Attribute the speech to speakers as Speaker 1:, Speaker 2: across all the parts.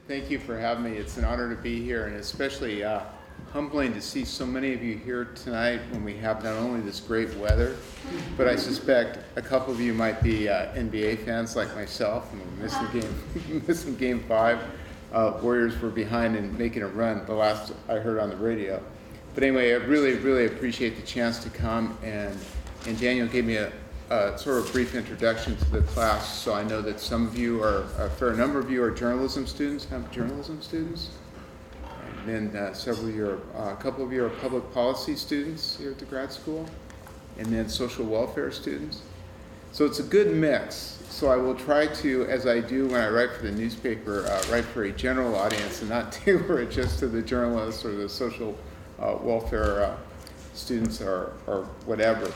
Speaker 1: Thank you for having me. It's an honor to be here, and especially humbling to see so many of you here tonight when we have not only this great weather, but I suspect a couple of you might be NBA fans like myself, and we're missing game 5. Warriors were behind and making a run, the last I heard on the radio. But anyway, I really appreciate the chance to come, and Daniel gave me a sort of brief introduction to the class, so I know that some of you a fair number of you are journalism students, and then a couple of you are public policy students here at the grad school, and then social welfare students. So it's a good mix. So I will try to, as I do when I write for the newspaper, write for a general audience and not tailor it just to the journalists or the social welfare students or whatever.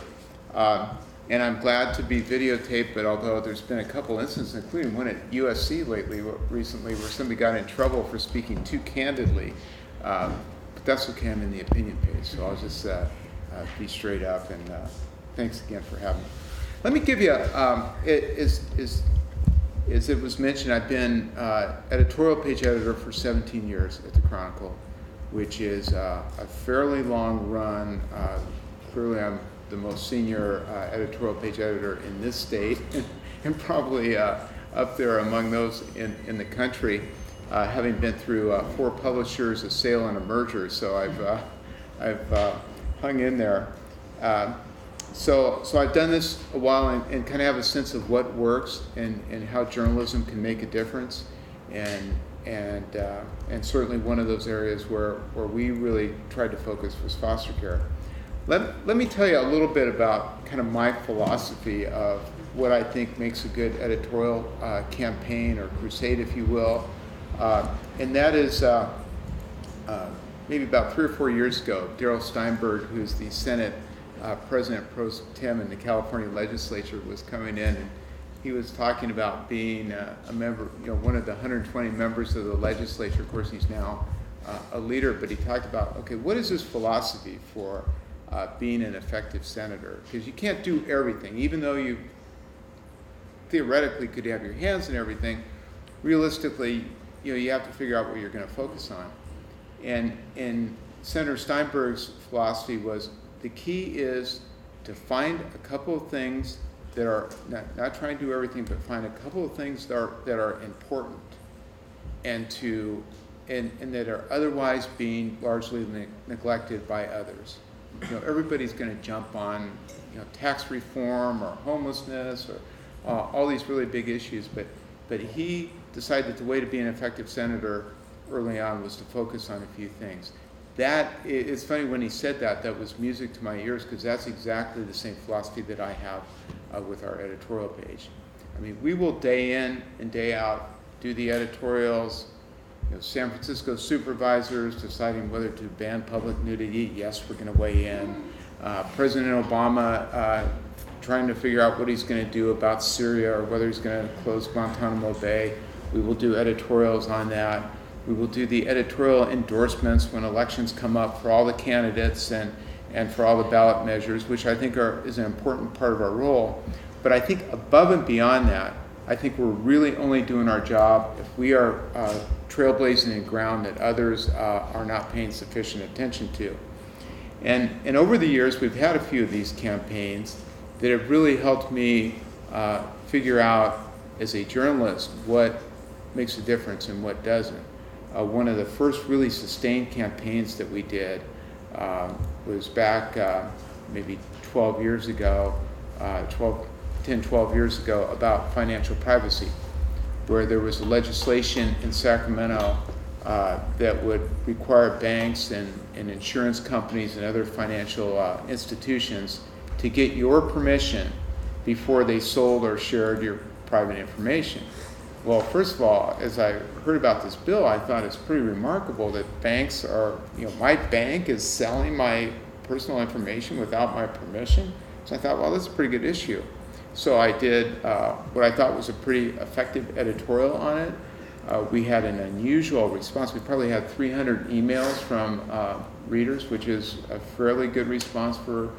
Speaker 1: And I'm glad to be videotaped, but although there's been a couple instances, including one at USC recently, where somebody got in trouble for speaking too candidly, but that's okay, I'm in the opinion page, so I'll just be straight up, and thanks again for having me. Let me give you, as it was mentioned, I've been editorial page editor for 17 years at the Chronicle, which is a fairly long run. Clearly I'm the most senior editorial page editor in this state, and probably up there among those in the country, having been through 4 publishers, a sale, and a merger. So I've hung in there. So I've done this a while and kind of have a sense of what works and how journalism can make a difference, and certainly one of those areas where we really tried to focus was foster care. Let me tell you a little bit about kind of my philosophy of what I think makes a good editorial campaign or crusade, if you will. And that is maybe about 3 or 4 years ago, Darrell Steinberg, who's the Senate President Pro Tem in the California legislature, was coming in, and he was talking about being a member, one of the 120 members of the legislature. Of course, he's now a leader, but he talked about, okay, what is his philosophy for being an effective senator? Because you can't do everything, even though you theoretically could have your hands in everything. Realistically, you have to figure out what you're going to focus on. And Senator Steinberg's philosophy was the key is to find a couple of things that are not trying to do everything, but find a couple of things that are important and that are otherwise being largely neglected by others. Everybody's going to jump on, tax reform or homelessness or all these really big issues, but he decided that the way to be an effective senator early on was to focus on a few things. It's funny when he said that was music to my ears, because that's exactly the same philosophy that I have with our editorial page. I mean, we will day in and day out do the editorials. San Francisco supervisors deciding whether to ban public nudity. Yes, we're going to weigh in. President Obama trying to figure out what he's going to do about Syria, or whether he's going to close Guantanamo Bay. We will do editorials on that. We will do the editorial endorsements when elections come up for all the candidates and for all the ballot measures, which I think is an important part of our role. But I think above and beyond that, I think we're really only doing our job if we are trailblazing in ground that others are not paying sufficient attention to. And over the years, we've had a few of these campaigns that have really helped me figure out, as a journalist, what makes a difference and what doesn't. One of the first really sustained campaigns that we did was back maybe 12 years ago, 12 years ago, about financial privacy, where there was legislation in Sacramento that would require banks and insurance companies and other financial institutions to get your permission before they sold or shared your private information. Well, first of all, as I heard about this bill, I thought it's pretty remarkable that banks are, my bank is selling my personal information without my permission. So I thought, well, that's a pretty good issue. So I did what I thought was a pretty effective editorial on it. We had an unusual response. We probably had 300 emails from readers, which is a fairly good response for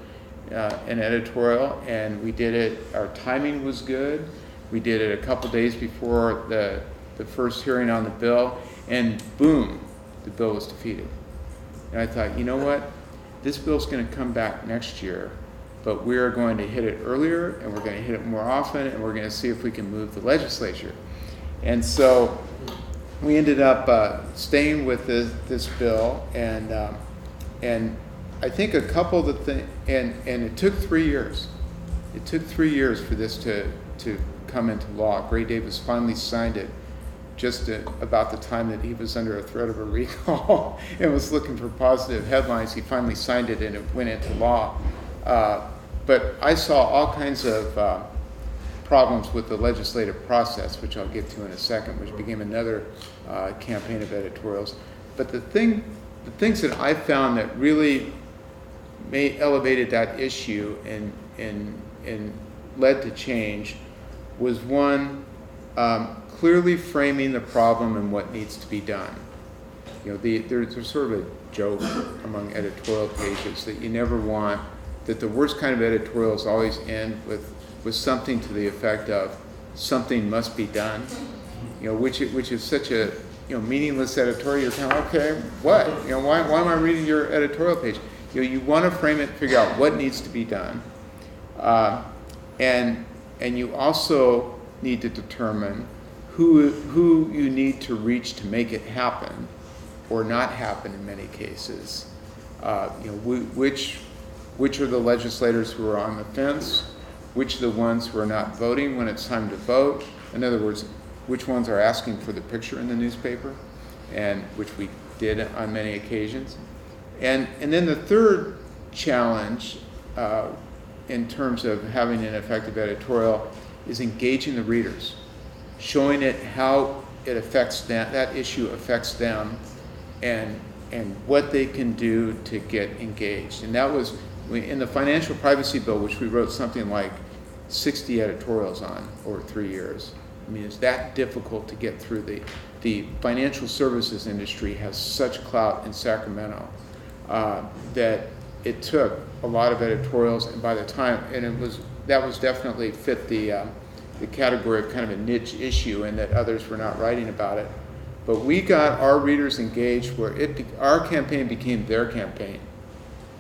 Speaker 1: an editorial. And we did it, our timing was good. We did it a couple days before the the first hearing on the bill, and boom, the bill was defeated. And I thought, you know what? This bill's going to come back next year, but we're going to hit it earlier, and we're going to hit it more often, and we're going to see if we can move the legislature. And so we ended up staying with this bill, and I think a couple of the things, and it took 3 years. It took 3 years for this to come into law. Gray Davis finally signed it just about the time that he was under a threat of a recall and was looking for positive headlines. He finally signed it and it went into law. But I saw all kinds of problems with the legislative process, which I'll get to in a second, which became another campaign of editorials. But the things that I found that really elevated that issue and led to change was one, clearly framing the problem and what needs to be done. You know, there's sort of a joke among editorial pages that you never want, that the worst kind of editorials always end with something to the effect of something must be done. You know, which is such a meaningless editorial. You're kind of, okay, what? You know, why am I reading your editorial page? You know, you want to frame it, figure out what needs to be done, and you also need to determine who you need to reach to make it happen, or not happen in many cases. Which are the legislators who are on the fence? Which are the ones who are not voting when it's time to vote? In other words, which ones are asking for the picture in the newspaper, and which we did on many occasions. And then the third challenge in terms of having an effective editorial is engaging the readers, showing it how it affects them, that issue affects them, and what they can do to get engaged. And that was in the financial privacy bill, which we wrote something like 60 editorials on over 3 years. I mean, it's that difficult to get through. The financial services industry has such clout in Sacramento that it took a lot of editorials, and by the time, that was definitely fit the category of kind of a niche issue, and that others were not writing about it. But we got our readers engaged where our campaign became their campaign.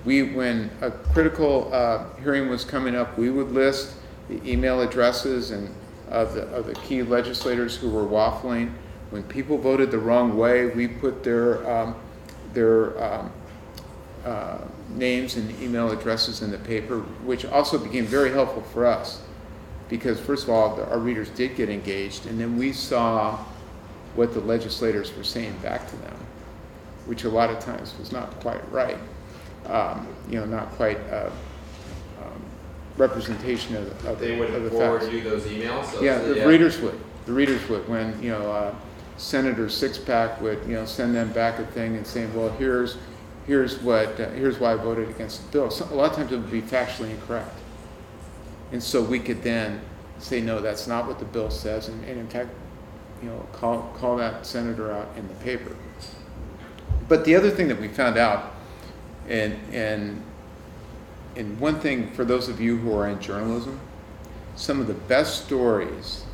Speaker 1: When a critical hearing was coming up, we would list the email addresses of the key legislators who were waffling. When people voted the wrong way, we put their names and email addresses in the paper, which also became very helpful for us, because first of all, our readers did get engaged, and then we saw what the legislators were saying back to them, which a lot of times was not quite right. Not quite representation of the
Speaker 2: they would
Speaker 1: of the
Speaker 2: forward
Speaker 1: facts.
Speaker 2: you those emails. So
Speaker 1: The readers would. The readers would, when Senator Sixpack would send them back a thing and saying, well, here's why I voted against the bill. So a lot of times it would be factually incorrect, and so we could then say, no, that's not what the bill says, and in fact, call that senator out in the paper. But the other thing that we found out, and one thing for those of you who are in journalism, some of the best stories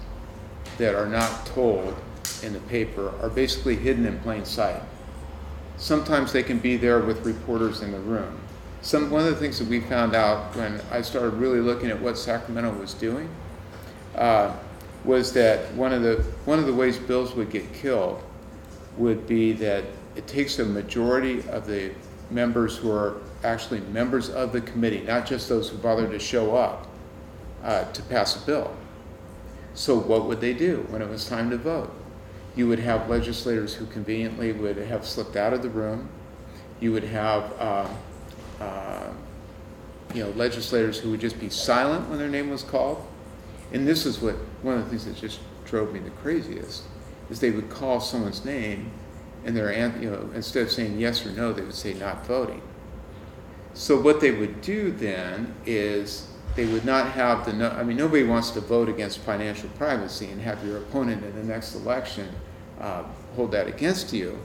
Speaker 1: that are not told in the paper are basically hidden in plain sight. Sometimes they can be there with reporters in the room. One of the things that we found out when I started really looking at what Sacramento was doing was that one of the ways bills would get killed would be that it takes a majority of the members who are actually members of the committee, not just those who bother to show up, to pass a bill. So what would they do when it was time to vote? You would have legislators who conveniently would have slipped out of the room. You would have legislators who would just be silent when their name was called. And this is one of the things that just drove me the craziest, is they would call someone's name, and instead of saying yes or no, they would say not voting. So what they would do then is they would not have nobody wants to vote against financial privacy and have your opponent in the next election hold that against you.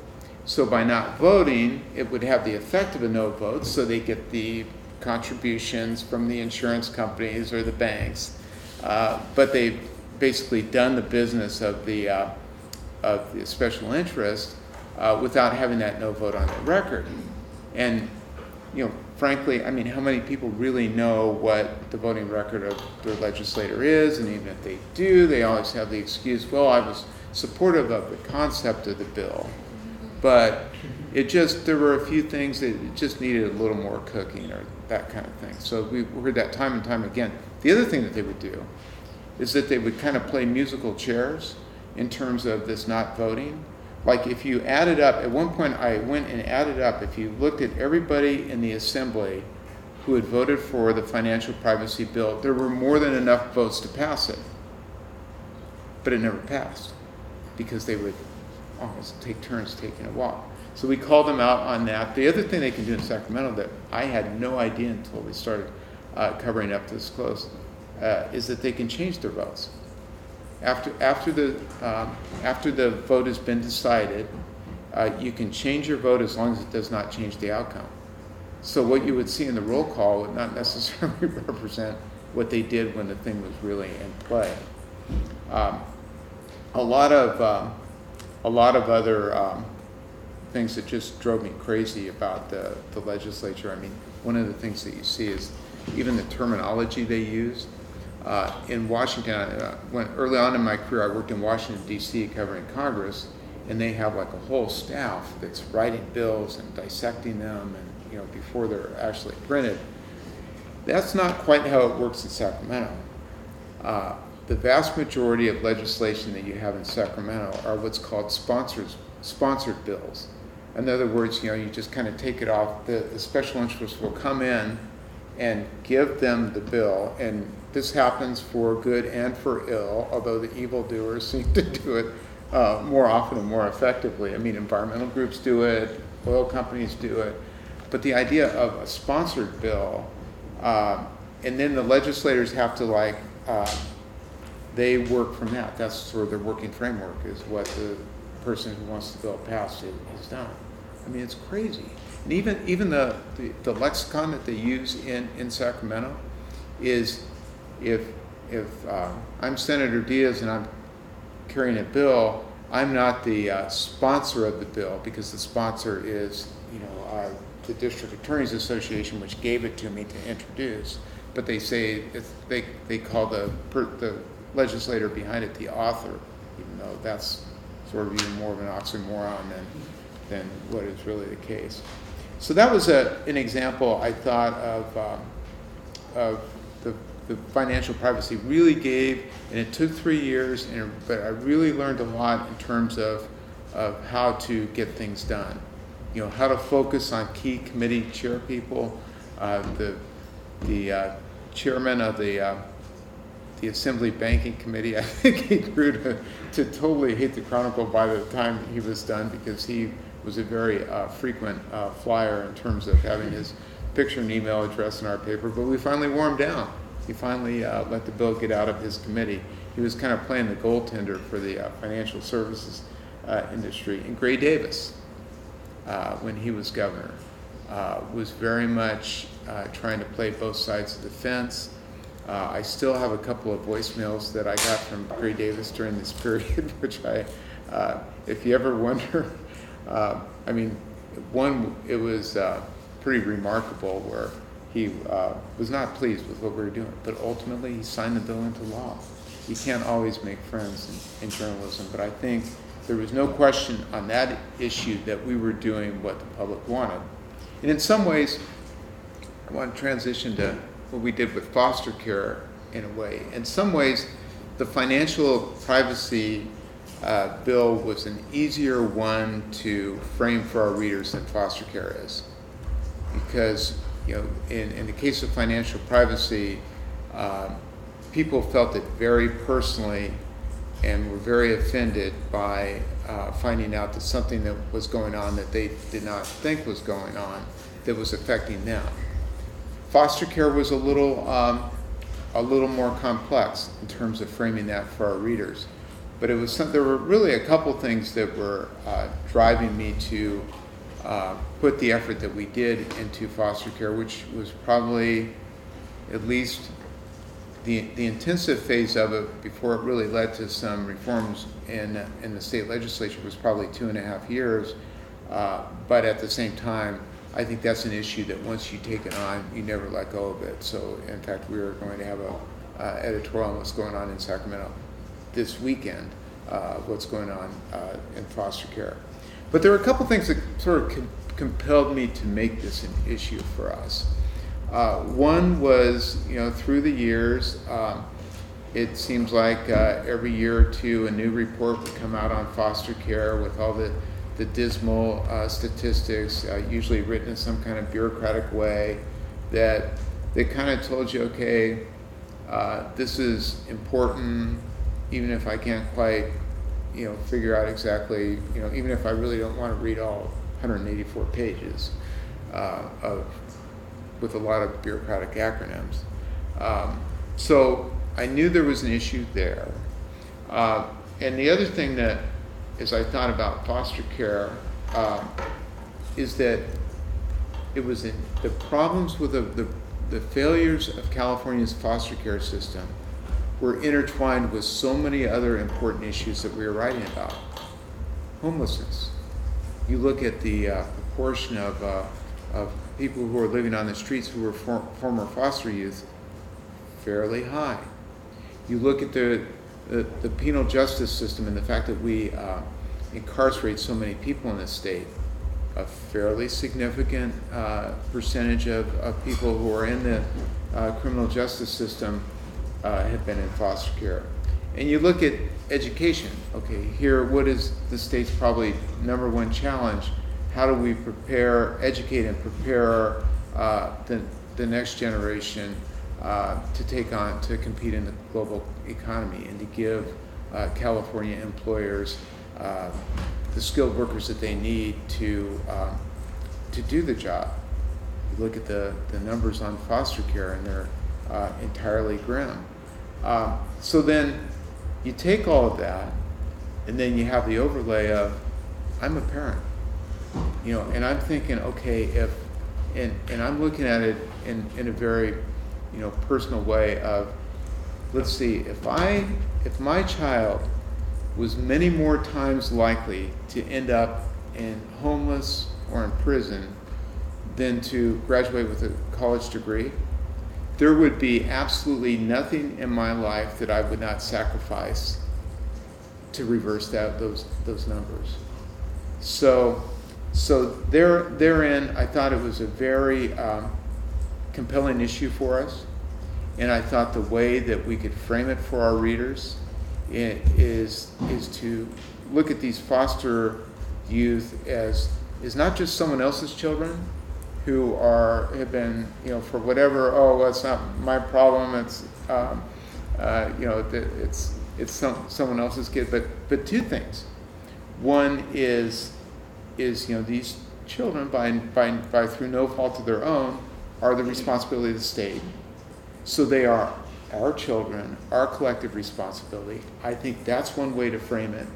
Speaker 1: So by not voting, it would have the effect of a no vote, so they get the contributions from the insurance companies or the banks, but they've basically done the business of the the special interest without having that no vote on their record. And frankly, I mean, how many people really know what the voting record of their legislator is? And even if they do, they always have the excuse, well, I was supportive of the concept of the bill, but there were a few things that it just needed a little more cooking or that kind of thing. So we heard that time and time again. The other thing that they would do is that they would kind of play musical chairs in terms of this not voting. Like if you added up, at one point I went and added up, if you looked at everybody in the assembly who had voted for the financial privacy bill, there were more than enough votes to pass it. But it never passed because they would almost take turns taking a walk. So we called them out on that. The other thing they can do in Sacramento that I had no idea until we started covering up this close is that they can change their votes. After the vote has been decided, you can change your vote as long as it does not change the outcome. So what you would see in the roll call would not necessarily represent what they did when the thing was really in play. A lot of other things that just drove me crazy about the legislature. I mean, one of the things that you see is even the terminology they use. In Washington, when early on in my career, I worked in Washington, D.C. covering Congress, and they have like a whole staff that's writing bills and dissecting them, and before they're actually printed. That's not quite how it works in Sacramento. The vast majority of legislation that you have in Sacramento are what's called sponsored bills. In other words, you just kind of take it off. The special interests will come in and give them the bill, and this happens for good and for ill, although the evildoers seem to do it more often and more effectively. I mean, environmental groups do it, oil companies do it, but the idea of a sponsored bill, and then the legislators have to they work from that. That's sort of their working framework, is what the person who wants the bill passed has done. I mean, it's crazy. And even the lexicon that they use in Sacramento is, if I'm Senator Diaz and I'm carrying a bill, I'm not the sponsor of the bill, because the sponsor is the District Attorneys Association, which gave it to me to introduce. But they say they call the legislator behind it the author, even though that's sort of even more of an oxymoron than what is really the case. So that was an example, I thought, of the financial privacy really gave, and it took 3 years, but I really learned a lot in terms of how to get things done. How to focus on key committee chair people. The chairman of the Assembly Banking Committee, I think he grew to totally hate the Chronicle by the time he was done, because he was a very frequent flyer in terms of having his picture and email address in our paper, but we finally wore him down. He finally let the bill get out of his committee. He was kind of playing the goaltender for the financial services industry. And Gray Davis, when he was governor, was very much trying to play both sides of the fence. I still have a couple of voicemails that I got from Gray Davis during this period, which if you ever wonder, I mean, it was pretty remarkable, where he was not pleased with what we were doing, but ultimately he signed the bill into law. You can't always make friends in journalism, but I think there was no question on that issue that we were doing what the public wanted. And in some ways, I want to transition to what we did with foster care in a way. In some ways, the financial privacy bill was an easier one to frame for our readers than foster care is. Because in the case of financial privacy, people felt it very personally and were very offended by finding out that something that was going on that they did not think was going on that was affecting them. Foster care was a little more complex in terms of framing that for our readers, but there were really a couple things that were driving me to put the effort that we did into foster care, which was probably at least the intensive phase of it before it really led to some reforms in the state legislature was probably 2.5 years. But at the same time, I think that's an issue that once you take it on, you never let go of it. So in fact, we are going to have a editorial on what's going on in Sacramento this weekend, what's going on in foster care. But there were a couple things that sort of compelled me to make this an issue for us. One was, through the years, it seems like every year or two a new report would come out on foster care with all the dismal statistics, usually written in some kind of bureaucratic way, that they kind of told you, okay, this is important, even if I can't quite, figure out exactly, even if I really don't want to read all 184 pages with a lot of bureaucratic acronyms. So I knew there was an issue there. And the other thing that, as I thought about foster care, is that it was the problems with the failures of California's foster care system were intertwined with so many other important issues that we were writing about. Homelessness. You look at the proportion of people who are living on the streets who were former foster youth, fairly high. You look at the penal justice system and the fact that we incarcerate so many people in this state, a fairly significant percentage of people who are in the criminal justice system have been in foster care. And you look at education. Okay, here, what is the state's probably number one challenge? How do we educate and prepare the next generation to compete in the global economy and to give California employers the skilled workers that they need to do the job? You look at the numbers on foster care, and they're entirely grim. So then you take all of that, and then you have the overlay of, I'm a parent, and I'm thinking, okay, and I'm looking at it in a very, personal way of, let's see, if my child was many more times likely to end up in homeless or in prison than to graduate with a college degree, there would be absolutely nothing in my life that I would not sacrifice to reverse those numbers. So therein, I thought it was a very compelling issue for us, and I thought the way that we could frame it for our readers is to look at these foster youth as not just someone else's children who have been, for whatever, well, it's not my problem, it's it's someone else's kid, but two things. One is these children, by through no fault of their own, are the responsibility of the state. So they are our children, our collective responsibility. I think that's one way to frame it.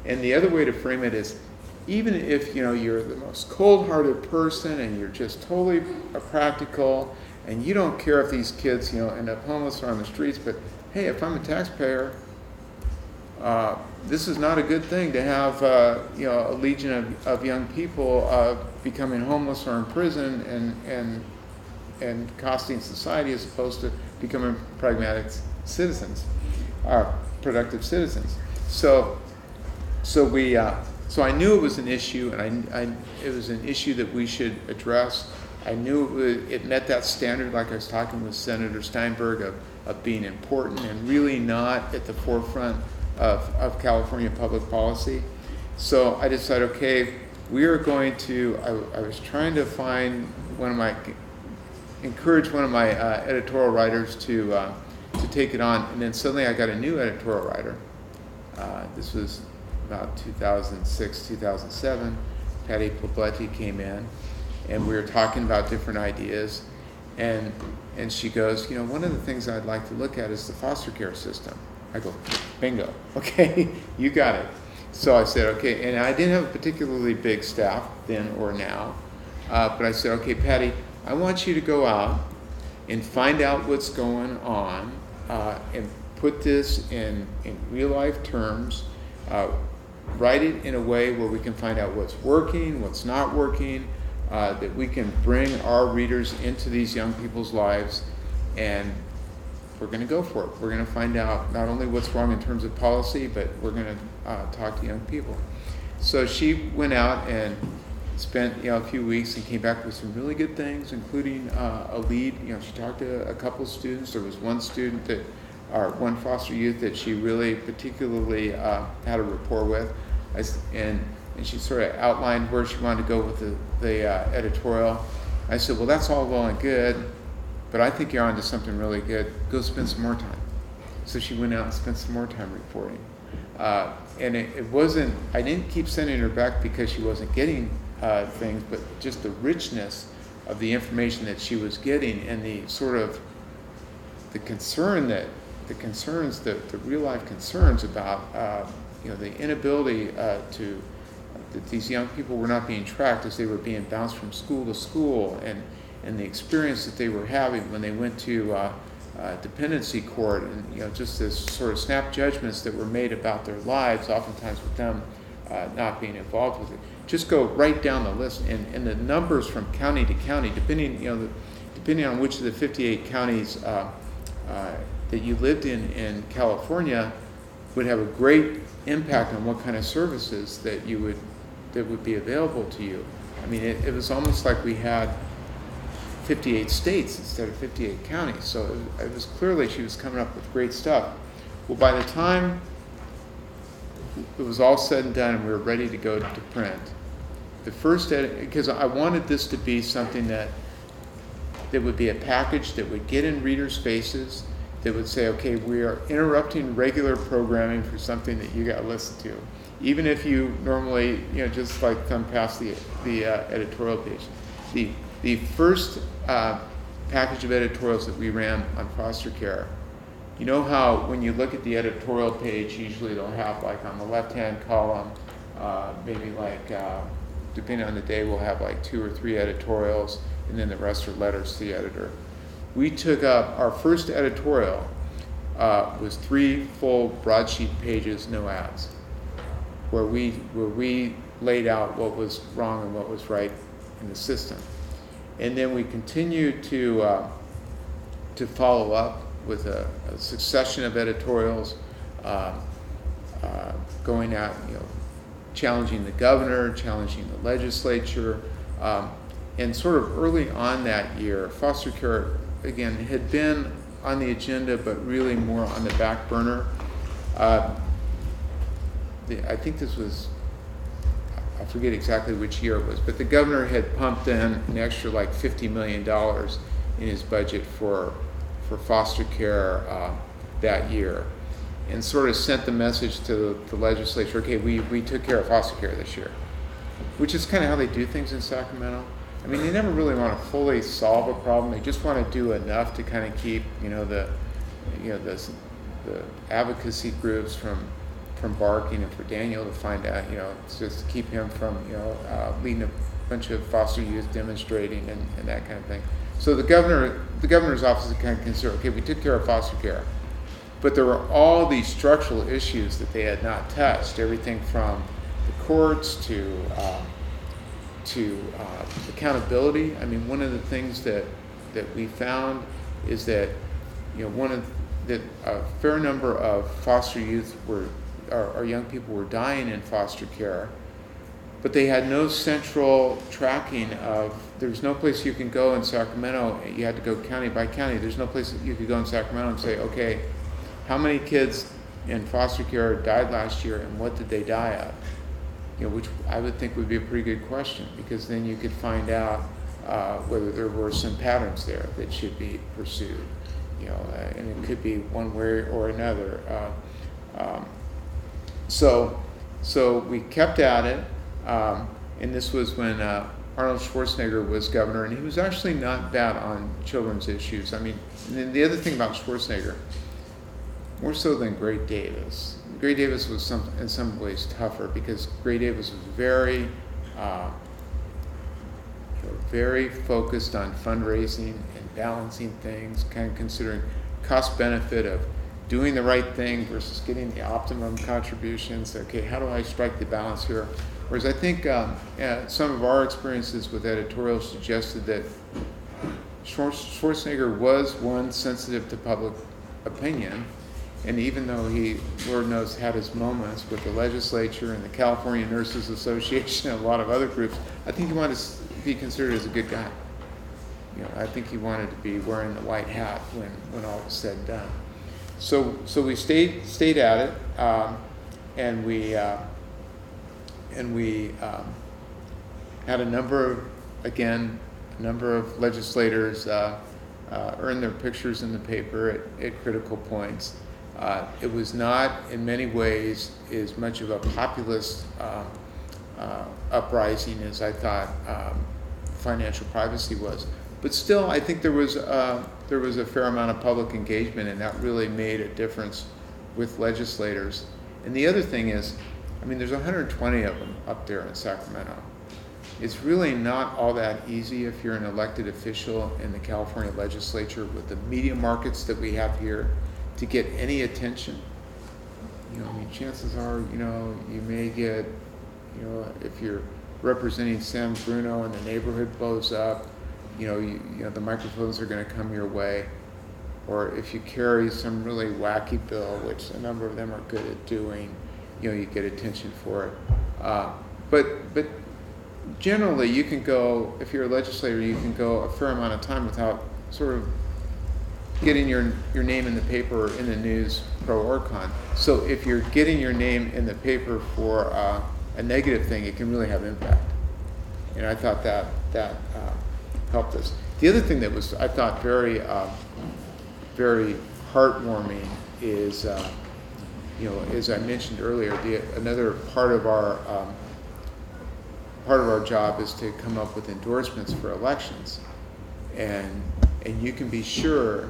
Speaker 1: And the other way to frame it is, even if you're the most cold-hearted person and you're just totally practical and you don't care if these kids end up homeless or on the streets, but hey, if I'm a taxpayer, this is not a good thing to have a legion of young people becoming homeless or in prison and costing society as opposed to becoming pragmatic citizens, productive citizens. So I knew it was an issue, and it was an issue that we should address. I knew it met that standard, like I was talking with Senator Steinberg, of being important and really not at the forefront of California public policy. So I decided, okay, we are going to, I was trying to encourage one of my editorial writers to take it on, and then suddenly I got a new editorial writer. This was about 2006, 2007. Patty Plobletti came in, and we were talking about different ideas, and she goes, one of the things I'd like to look at is the foster care system. I go, bingo, okay, you got it. So I said, okay, and I didn't have a particularly big staff then or now, but I said, okay, Patty, I want you to go out and find out what's going on, and put this in real life terms, write it in a way where we can find out what's working, what's not working, that we can bring our readers into these young people's lives, and we're going to go for it. We're going to find out not only what's wrong in terms of policy, but we're going to talk to young people. So she went out and spent a few weeks and came back with some really good things, including a lead. She talked to a couple of students. There was one student or one foster youth that she really particularly had a rapport with, and she sort of outlined where she wanted to go with the editorial. I said, well, that's all well and good, but I think you're onto something really good. Go spend some more time. So she went out and spent some more time reporting. And it wasn't, I didn't keep sending her back because she wasn't getting things, but just the richness of the information that she was getting, and the sort of the real life concerns about the inability that these young people were not being tracked as they were being bounced from school to school, and the experience that they were having when they went to dependency court, and just this sort of snap judgments that were made about their lives, oftentimes with them not being involved with it. Just go right down the list, and the numbers from county to county, depending on which of the 58 counties that you lived in California, would have a great impact on what kind of services that would be available to you. I mean, it was almost like we had 58 states instead of 58 counties. So it was clearly she was coming up with great stuff. Well, by the time it was all said and done and we were ready to go to print, the first edit, because I wanted this to be something that would be a package that would get in readers' faces, that would say, okay, we are interrupting regular programming for something that you got to listen to, even if you normally, just like come past the editorial page. The first package of editorials that we ran on foster care, you know how when you look at the editorial page, usually they'll have, like, on the left-hand column, maybe like, depending on the day, we'll have like 2 or 3 editorials, and then the rest are letters to the editor. We took up, our first editorial was 3 full broadsheet pages, no ads, where we laid out what was wrong and what was right in the system. And then we continued to follow up with a succession of editorials, going out, challenging the governor, challenging the legislature, and sort of early on that year, foster care, again, had been on the agenda, but really more on the back burner. I think this was, I forget exactly which year it was, but the governor had pumped in an extra like $50 million in his budget for foster care that year, and sort of sent the message to the legislature, okay, we took care of foster care this year, which is kind of how they do things in Sacramento. I mean, they never really want to fully solve a problem. They just want to do enough to kind of keep, the advocacy groups from barking, and for Daniel to find out, it's just to keep him from, leading a bunch of foster youth demonstrating and that kind of thing. So the governor's office kind of considered, okay, we took care of foster care, but there were all these structural issues that they had not touched, everything from the courts to accountability. I mean, one of the things that we found is that, a fair number of foster youth our young people were dying in foster care, but they had no central tracking of, there's no place you can go in Sacramento, you had to go county by county, there's no place that you could go in Sacramento and say, okay, how many kids in foster care died last year and what did they die of? Which I would think would be a pretty good question, because then you could find out whether there were some patterns there that should be pursued, and it could be one way or another. So we kept at it, and this was when Arnold Schwarzenegger was governor, and he was actually not bad on children's issues. I mean, and the other thing about Schwarzenegger, more so than Gray Davis. Gray Davis was in some ways tougher, because Gray Davis was very focused on fundraising and balancing things, kind of considering cost benefit of doing the right thing versus getting the optimum contributions. Okay, how do I strike the balance here? Whereas I think some of our experiences with editorials suggested that Schwarzenegger was one sensitive to public opinion, and even though he, Lord knows, had his moments with the legislature and the California Nurses Association and a lot of other groups, I think he wanted to be considered as a good guy. You know, I think he wanted to be wearing the white hat when all was said and done. So we stayed at it, and we had a number of legislators earn their pictures in the paper at critical points. It was not, in many ways, as much of a populist uprising as I thought financial privacy was. But still, I think there was a fair amount of public engagement, and that really made a difference with legislators. And the other thing is, I mean, there's 120 of them up there in Sacramento. It's really not all that easy if you're an elected official in the California legislature with the media markets that we have here to get any attention. You know, I mean, chances are, you know, you may get, you know, if you're representing San Bruno and the neighborhood blows up, you know, the microphones are going to come your way. Or if you carry some really wacky bill, which a number of them are good at doing, you know, you get attention for it. But generally, you can go, if you're a legislator, you can go a fair amount of time without sort of getting your name in the paper or in the news, pro or con. So if you're getting your name in the paper for a negative thing, it can really have impact. And I thought that helped us. The other thing that was, I thought, very heartwarming is, you know, as I mentioned earlier, another part of our job is to come up with endorsements for elections, and you can be sure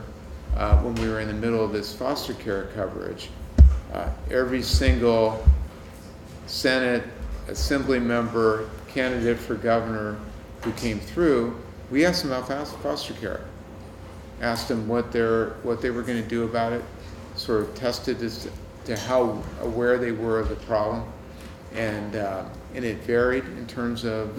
Speaker 1: when we were in the middle of this foster care coverage, every single Senate, Assembly member, candidate for governor who came through, we asked them about foster care, asked them what they were going to do about it, sort of tested as to how aware they were of the problem, and it varied in terms of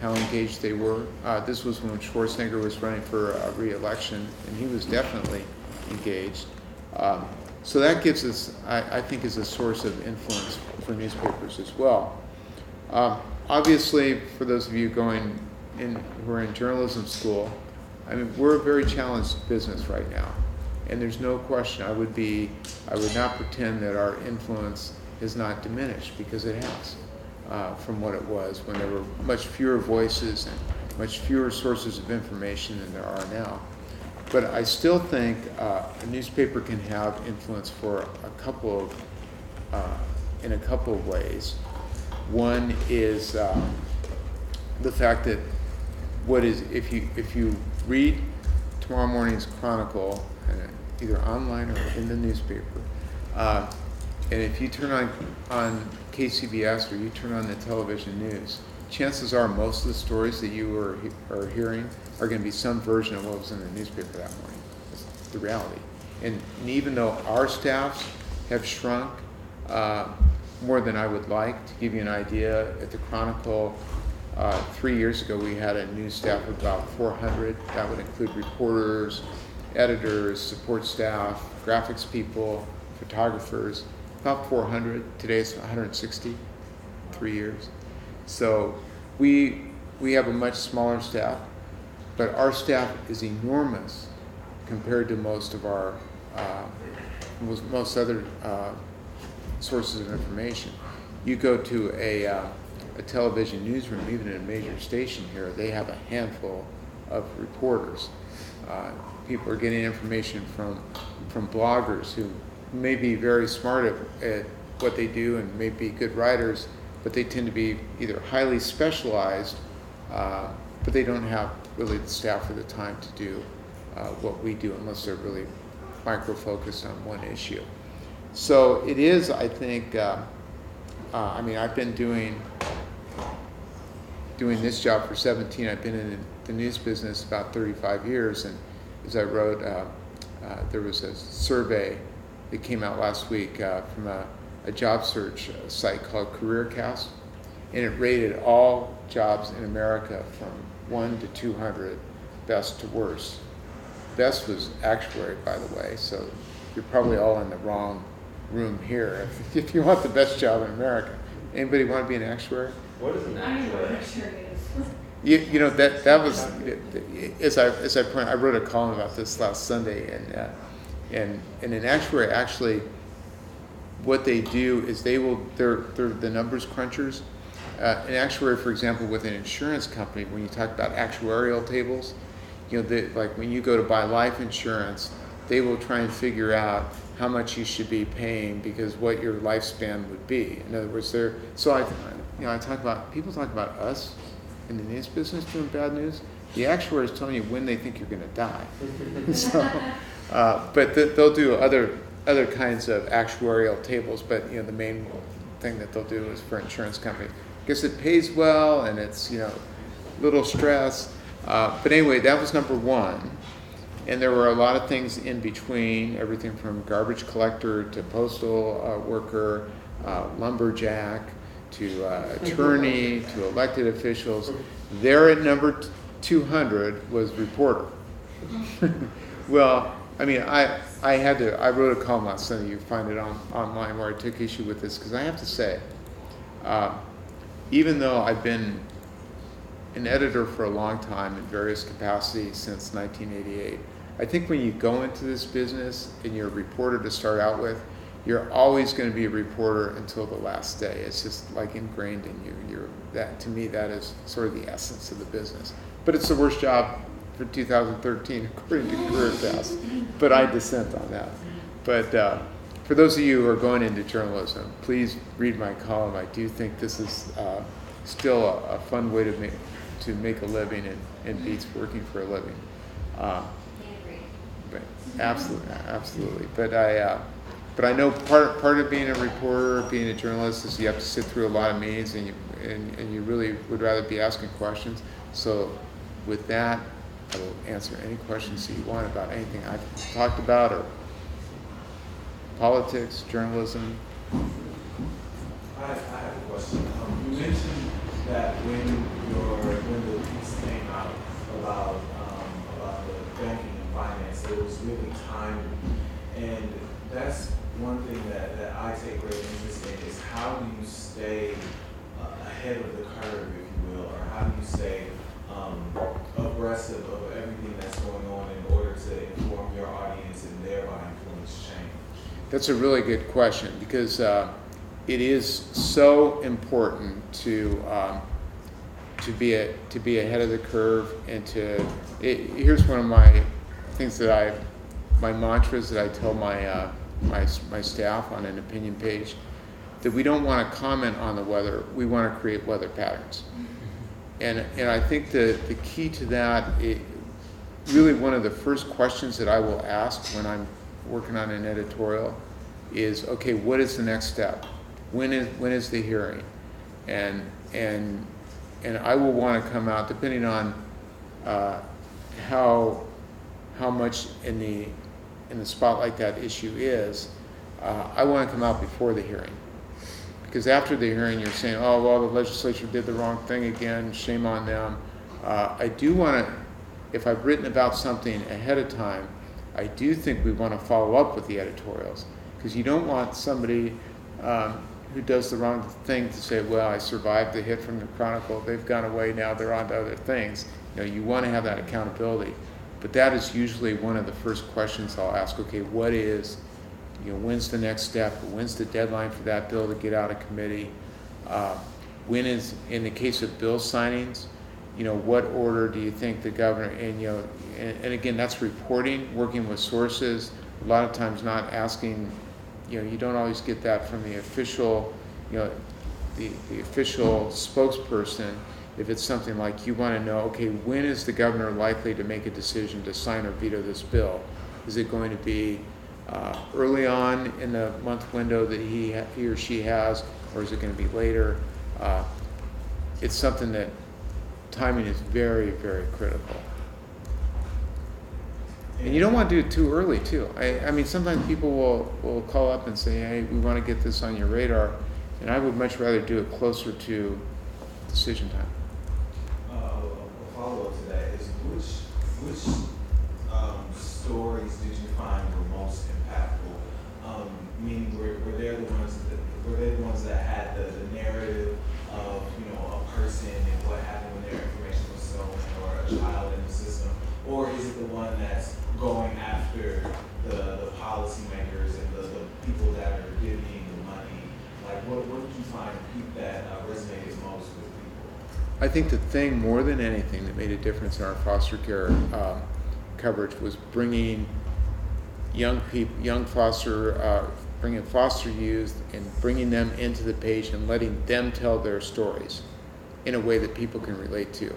Speaker 1: how engaged they were. This was when Schwarzenegger was running for re-election, and he was definitely engaged. So that gives us, I think, is a source of influence for newspapers as well. Obviously, for those of you who are in journalism school, I mean, we're a very challenged business right now, and there's no question. I would not pretend that our influence has not diminished, because it has, from what it was when there were much fewer voices and much fewer sources of information than there are now. But I still think a newspaper can have influence for in a couple of ways. One is the fact that if you read tomorrow morning's Chronicle, either online or in the newspaper, and if you turn on KCBS or you turn on the television news, chances are most of the stories that you are hearing are going to be some version of what was in the newspaper that morning. That's the reality. And even though our staffs have shrunk more than I would like, to give you an idea, at the Chronicle 3 years ago we had a news staff of about 400. That would include reporters, editors, support staff, graphics people, photographers, about 400. Today it's 160, 3 years. So we have a much smaller staff, but our staff is enormous compared to most other sources of information. You go to a television newsroom, even in a major station here, they have a handful of reporters. People are getting information from bloggers who may be very smart at what they do and may be good writers, but they tend to be either highly specialized, but they don't have really the staff or the time to do what we do unless they're really micro-focused on one issue. So it is, I think, I mean, I've been doing this job for 17. I've been in the news business about 35 years, and as I wrote, there was a survey that came out last week from a job search site called CareerCast, and it rated all jobs in America from 1 to 200, best to worst. Best was actuary, by the way, so you're probably all in the wrong room here if you want the best job in America. Anybody want to be an actuary?
Speaker 2: What is an actuary?
Speaker 1: You know that was, as I pointed, I wrote a column about this last Sunday, and an actuary actually, what they do is they're the numbers crunchers. An actuary, for example, with an insurance company, when you talk about actuarial tables, like when you go to buy life insurance, they will try and figure out how much you should be paying because what your lifespan would be. In other words, people talk about us in the news business doing bad news. The actuary is telling you when they think you're going to die. But they'll do other kinds of actuarial tables. But the main thing that they'll do is for insurance companies. Because it pays well and it's little stress. But anyway, that was number one. And there were a lot of things in between, everything from garbage collector to postal worker, lumberjack to attorney to elected officials. There at number 200 was reporter. Well, I mean, I wrote a column last Sunday. You find it online where I took issue with this because I have to say, even though I've been an editor for a long time in various capacities since 1988, I think when you go into this business and you're a reporter to start out with, you're always going to be a reporter until the last day. It's just like ingrained in you. To me, that is sort of the essence of the business. But it's the worst job for 2013 according to CareerCast. But I dissent on that. But for those of you who are going into journalism, please read my column. I do think this is still a fun way to make a living and beats working for a living. But absolutely. But I know part of being a reporter, being a journalist, is you have to sit through a lot of meetings, and you really would rather be asking questions. So with that, I will answer any questions that you want about anything I've talked about, or politics, journalism.
Speaker 3: I have a question. You mentioned that when the piece came out about the banking and finance, it was really timely, and that's one thing that I take great interest in is how do you stay ahead of the curve, if you will, or how do you stay abreast of everything that's going on in order to inform your audience and thereby influence change?
Speaker 1: That's a really good question because it is so important to be ahead of the curve and here's one of my things my mantras that I tell my staff on an opinion page, that we don't want to comment on the weather, we want to create weather patterns. And I think the key to that, really one of the first questions that I will ask when I'm working on an editorial is, okay, what is the next step? When is the hearing? And I will want to come out, depending on how much in the spotlight that issue is, I want to come out before the hearing. Because after the hearing, you're saying, oh, well, the legislature did the wrong thing again, shame on them. I do want to, if I've written about something ahead of time, I do think we want to follow up with the editorials. Because you don't want somebody who does the wrong thing to say, well, I survived the hit from the Chronicle, they've gone away, now they're on to other things. You want to have that accountability. But that is usually one of the first questions I'll ask, okay, what is, when's the next step? When's the deadline for that bill to get out of committee? When is, in the case of bill signings, what order do you think the governor, and again, that's reporting, working with sources, a lot of times not asking, you don't always get that from the official, the official spokesperson. If it's something like you want to know, okay, when is the governor likely to make a decision to sign or veto this bill? Is it going to be early on in the month window that he or she has, or is it going to be later? It's something that timing is very, very critical. And you don't want to do it too early, too. I mean, sometimes people will call up and say, hey, we want to get this on your radar. And I would much rather do it closer to decision time.
Speaker 3: A follow-up to that is which stories did you find were most impactful? Meaning, were they the ones that had the narrative of a person and what happened when their information was stolen, or a child in the system, or is it the one that's going after the policymakers and the people that are giving the money? Like, what did you find that resonated most with people?
Speaker 1: I think the thing more than anything that made a difference in our foster care coverage was bringing bringing foster youth and bringing them into the page and letting them tell their stories in a way that people can relate to.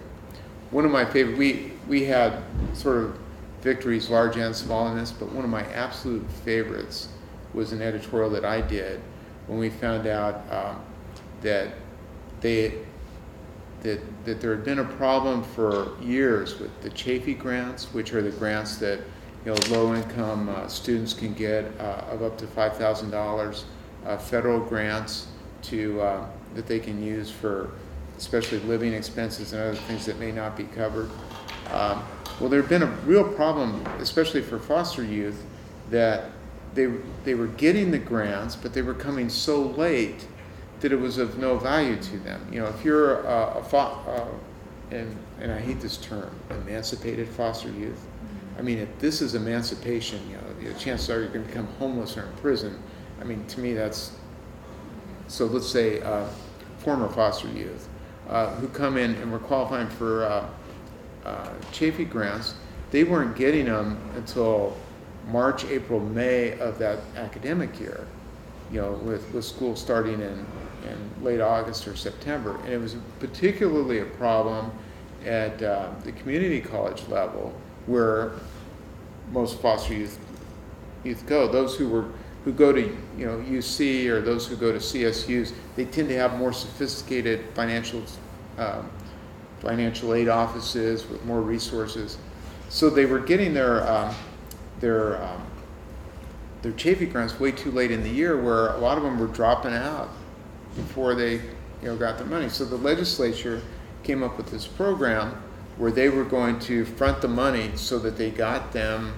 Speaker 1: One of my favorite, we had sort of victories, large and small, in this, but one of my absolute favorites was an editorial that I did when we found out that there had been a problem for years with the Chafee grants, which are the grants that low-income students can get of up to $5,000, federal grants that they can use for especially living expenses and other things that may not be covered. Well, there had been a real problem, especially for foster youth, that they were getting the grants, but they were coming so late that it was of no value to them. If you're and I hate this term, emancipated foster youth. I mean, if this is emancipation, the chances are you're going to become homeless or in prison. I mean, to me, that's so. Let's say former foster youth who come in and were qualifying for Chafee grants. They weren't getting them until March, April, May of that academic year. With school starting in late August or September, and it was particularly a problem at the community college level, where most foster youth go. Those who go to UC, or those who go to CSUs, they tend to have more sophisticated financial aid offices with more resources. So they were getting their Chafee grants way too late in the year, where a lot of them were dropping out before they got their money. So the legislature came up with this program where they were going to front the money so that they got them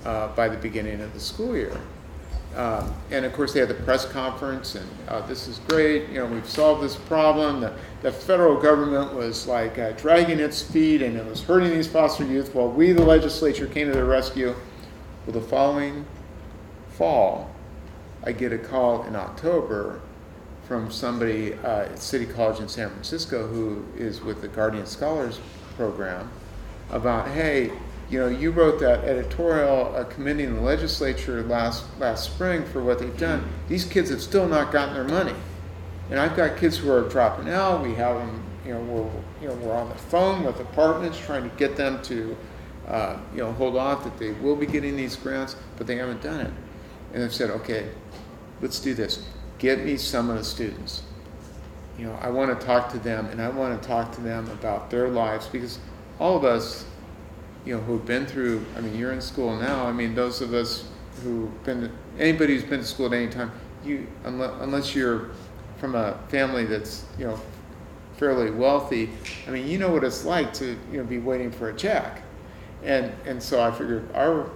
Speaker 1: by the beginning of the school year. And of course they had the press conference, and this is great, we've solved this problem. The federal government was like dragging its feet, and it was hurting these foster youth, while we, the legislature, came to their rescue. Well, the following fall, I get a call in October from somebody at City College in San Francisco who is with the Guardian Scholars program about, hey, you wrote that editorial commending the legislature last spring for what they've done. These kids have still not gotten their money, and I've got kids who are dropping out. We have them, we're on the phone with apartments trying to get them to, hold off that they will be getting these grants, but they haven't done it. And they've said, okay, let's do this. Get me some of the students. I want to talk to them, and I want to talk to them about their lives, because all of us, who've been through, I mean, you're in school now. I mean, those of us anybody who's been to school at any time, unless you're from a family that's, fairly wealthy, I mean, you know what it's like to, be waiting for a check. And so I figured our,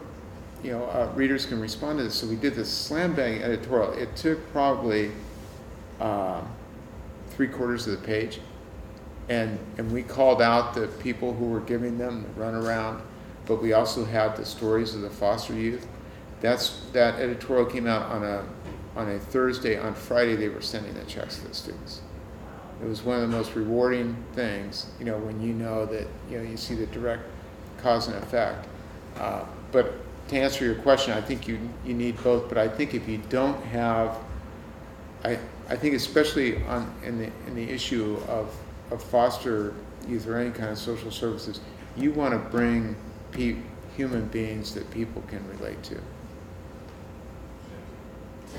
Speaker 1: readers can respond to this. So we did this slam bang editorial. It took probably 3/4 of the page. And we called out the people who were giving them the runaround, but we also had the stories of the foster youth. That editorial came out on a Thursday. On Friday, they were sending the checks to the students. It was one of the most rewarding things, when you know that, you see the direct cause and effect. But to answer your question, I think you need both. But I think if you don't have, I think especially in the issue of foster youth or any kind of social services, you want to bring human beings that people can relate to.
Speaker 2: To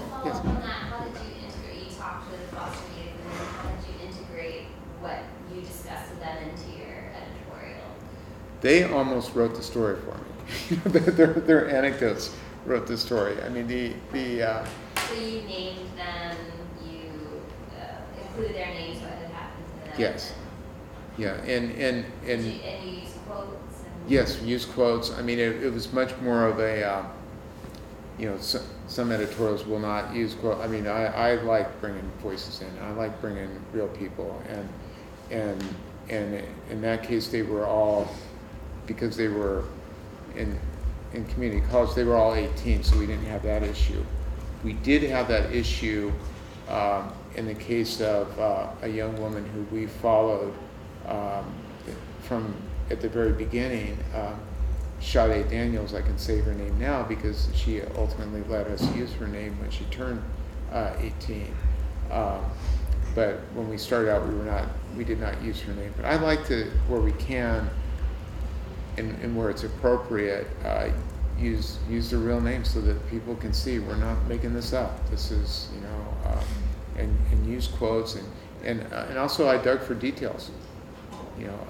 Speaker 2: follow up on that, how did you integrate? You talked with foster youth, and then how did you integrate what you discussed with them into your editorial?
Speaker 1: they almost wrote the story for me. Their anecdotes wrote the story. I mean,
Speaker 2: So you named them, you included their names, what had happened to them.
Speaker 1: yes, yeah, and
Speaker 2: And you use quotes and.
Speaker 1: yes, use quotes. I mean, it was much more of a, some editorials will not use quotes. I mean, I like bringing voices in. I like bringing real people, and in that case, they were all, because they were in community college, they were all 18, so we didn't have that issue. We did have that issue in the case of a young woman who we followed from at the very beginning, Sade Daniels. I can say her name now because she ultimately let us use her name when she turned 18. But when we started out, we did not use her name. But I like to, where we can, and where it's appropriate, use the real name so that people can see we're not making this up. This is, and use quotes and also I dug for details,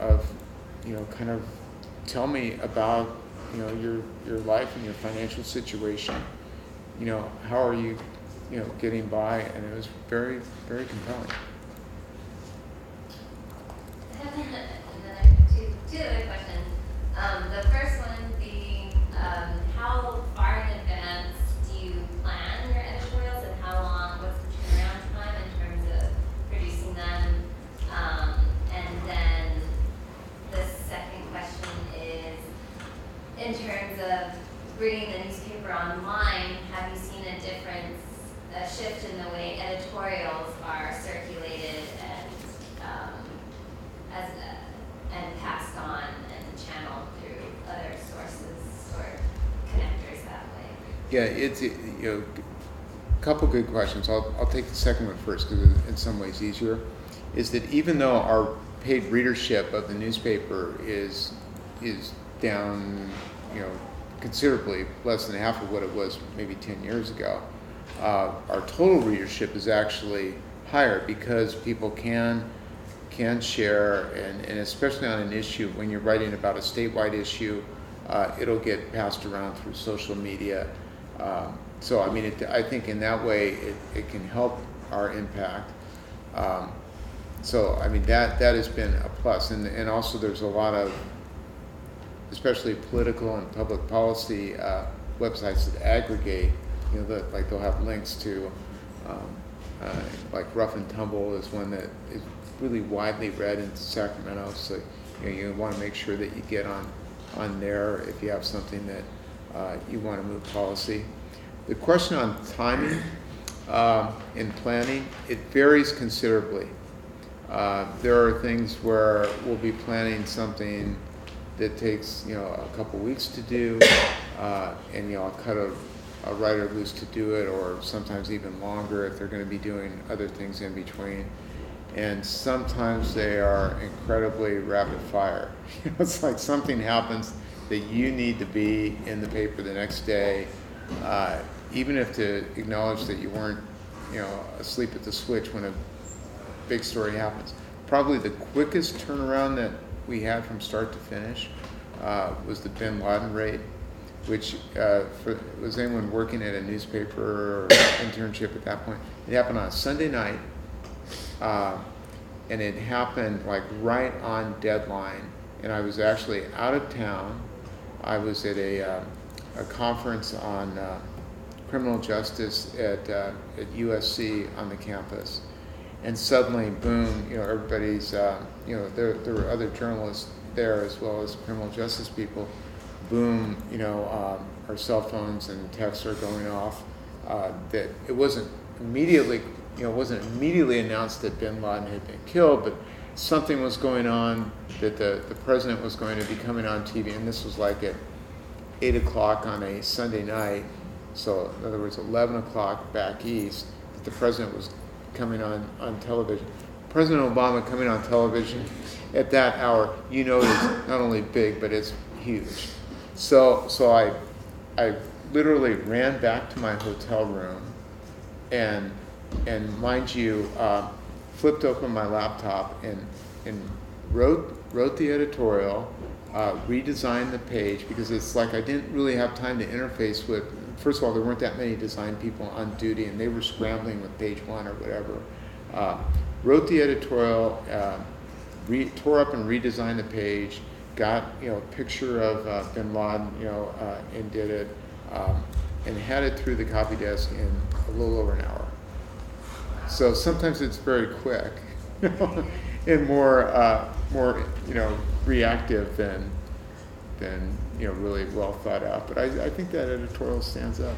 Speaker 1: of, kind of tell me about, your life and your financial situation. How are you, getting by? And it was very, very compelling.
Speaker 2: I have two other questions. The first one being, how far in advance do you plan your editorials, and how long, what's the turnaround time in terms of producing them? And then the second question is, in terms of bringing the newspaper online, have you seen a difference, a shift in the way editorials are circulated and passed on and channeled through other sources or connectors that way?
Speaker 1: Yeah, it's a couple good questions. I'll take the second one first because it's in some ways easier. Is that even though our paid readership of the newspaper is down, considerably less than half of what it was maybe 10 years ago, our total readership is actually higher because people can share, and especially on an issue, when you're writing about a statewide issue, it'll get passed around through social media. So I mean, I think in that way it can help our impact. So I mean that has been a plus, and also there's a lot of, especially political and public policy websites that aggregate, like they'll have links to, like Rough and Tumble is one that is really widely read in Sacramento. So you want to make sure that you get on there if you have something that you want to move policy. The question on timing and planning, it varies considerably. There are things where we'll be planning something that takes a couple weeks to do, and I'll cut a writer loose to do it, or sometimes even longer if they're going to be doing other things in between. And sometimes they are incredibly rapid fire. It's like something happens that you need to be in the paper the next day, even if to acknowledge that you weren't asleep at the switch when a big story happens. Probably the quickest turnaround that we had from start to finish was the Bin Laden raid, which was anyone working at a newspaper or internship at that point. It happened on a Sunday night, and it happened like right on deadline. And I was actually out of town. I was at a conference on criminal justice at USC on the campus. And suddenly, boom, everybody's, there were other journalists there as well as criminal justice people. Boom, our cell phones and texts are going off. That it wasn't immediately announced that Bin Laden had been killed, but something was going on, that the president was going to be coming on TV, and this was like at 8 o'clock on a Sunday night. So in other words, 11 o'clock back east, that the president was coming on television. President Obama coming on television at that hour, is not only big, but it's huge. So I literally ran back to my hotel room and mind you, flipped open my laptop and wrote wrote the editorial, redesigned the page, because it's like I didn't really have time to interface with, first of all, there weren't that many design people on duty, and they were scrambling with page one or whatever. Wrote the editorial, tore up and redesigned the page, got a picture of bin Laden, and did it, and had it through the copy desk in a little over an hour. So sometimes it's very quick, and more reactive than really well thought out. But I think that editorial stands up,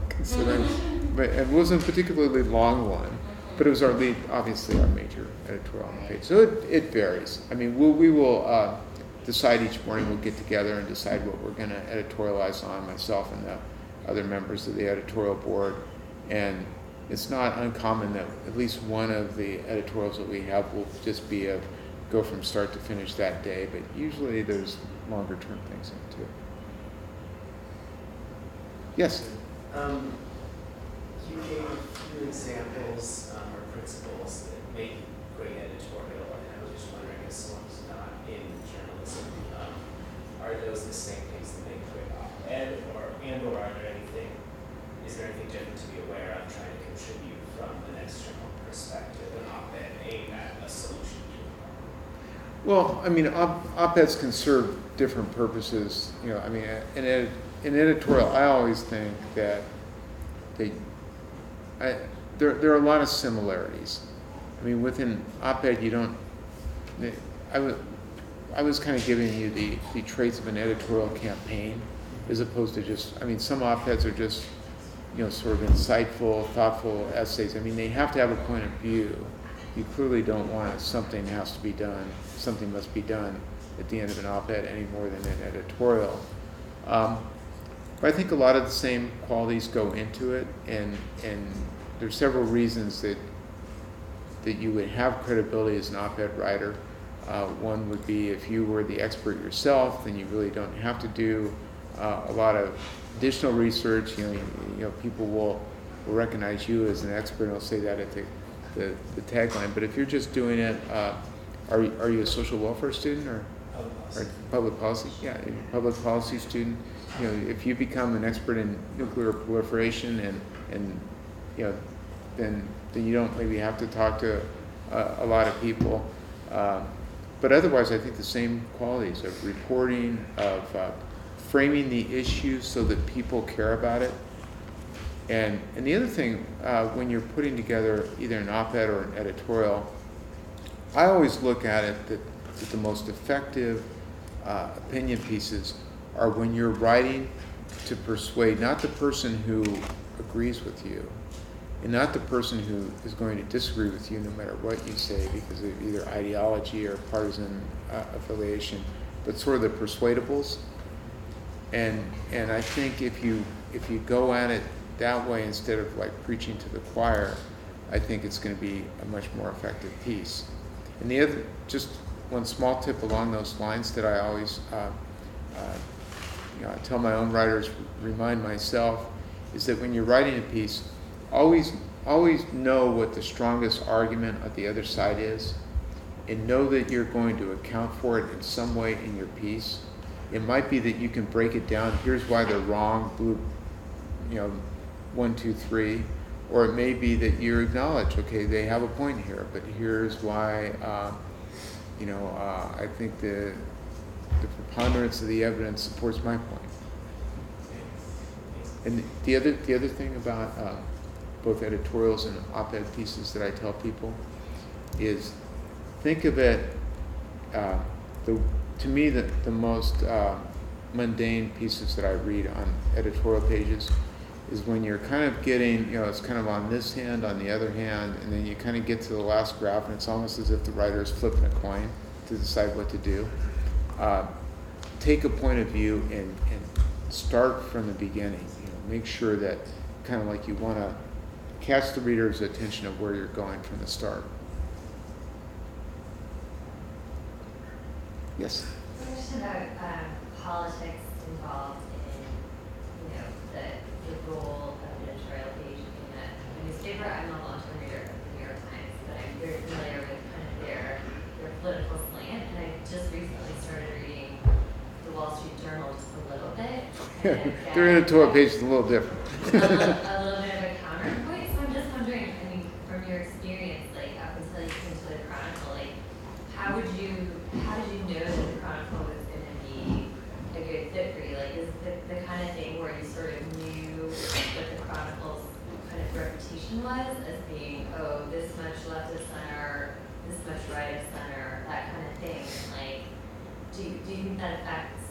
Speaker 1: considering, but it wasn't a particularly long one, but it was our lead, obviously our major editorial on the page. So it varies. I mean, we will decide each morning. We'll get together and decide what we're going to editorialize on, myself and the other members of the editorial board, and it's not uncommon that at least one of the editorials that we have will just be go from start to finish that day, but usually there's longer term things in it too. Yes?
Speaker 4: You gave a few examples or principles that make great editorial, and I was just wondering, as someone who's not in journalism, are those the same things that make great op-ed, or is there anything different to be aware of trying to contribute from an external perspective, an op-ed aimed at a solution to a problem?
Speaker 1: Well, I mean, op-eds can serve different purposes. I mean, in editorial, I always think that there are a lot of similarities. I mean, within op-ed, you don't. I was kind of giving you the traits of an editorial campaign, as opposed to just. I mean, some op-eds are just, sort of insightful, thoughtful essays. I mean, they have to have a point of view. You clearly don't want something has to be done, something must be done at the end of an op-ed any more than an editorial. But I think a lot of the same qualities go into it, and there's several reasons that you would have credibility as an op-ed writer. One would be if you were the expert yourself, then you really don't have to do a lot of additional research. People will recognize you as an expert, and they'll say that at the tagline. But if you're just doing it, are you a social welfare student or public policy? Yeah, a public policy student. If you become an expert in nuclear proliferation and then you don't maybe have to talk to a lot of people. But otherwise, I think the same qualities of reporting, of framing the issue so that people care about it. And the other thing, when you're putting together either an op-ed or an editorial, I always look at it that the most effective opinion pieces are when you're writing to persuade not the person who agrees with you and not the person who is going to disagree with you no matter what you say because of either ideology or partisan affiliation, but sort of the persuadables. And I think if you go at it that way instead of like preaching to the choir, I think it's going to be a much more effective piece. And the other, just one small tip along those lines that I always I tell my own writers, remind myself, is that when you're writing a piece, always know what the strongest argument of the other side is, and know that you're going to account for it in some way in your piece. It might be that you can break it down. Here's why they're wrong. Blue, 1, 2, 3. Or it may be that you acknowledge, okay, they have a point here, but here's why. I think the preponderance of the evidence supports my point. And the other thing about both editorials and op-ed pieces that I tell people is think of it. To me, the most mundane pieces that I read on editorial pages is when you're kind of getting, it's kind of on this hand, on the other hand, and then you kind of get to the last graph, and it's almost as if the writer is flipping a coin to decide what to do. Take a point of view and start from the beginning. Make sure that kind of like you want to catch the reader's attention of where you're going from the start. Yes?
Speaker 2: Question about politics involved in, the role of an editorial page in a newspaper. I'm a long-term reader of the New York Times, but I'm very familiar with kind of their political slant, and I just recently
Speaker 1: Their editorial page is a little different.
Speaker 2: a little bit of a counterpoint. So I'm just wondering, I mean, from your experience, like up until you came to the Chronicle, like how did you know that the Chronicle was going to be a good fit for you? Like, is the kind of thing where you sort of knew what the Chronicle's kind of reputation was as being, oh, this much left of center, this much right of center, that kind of thing. And like, do you think that affects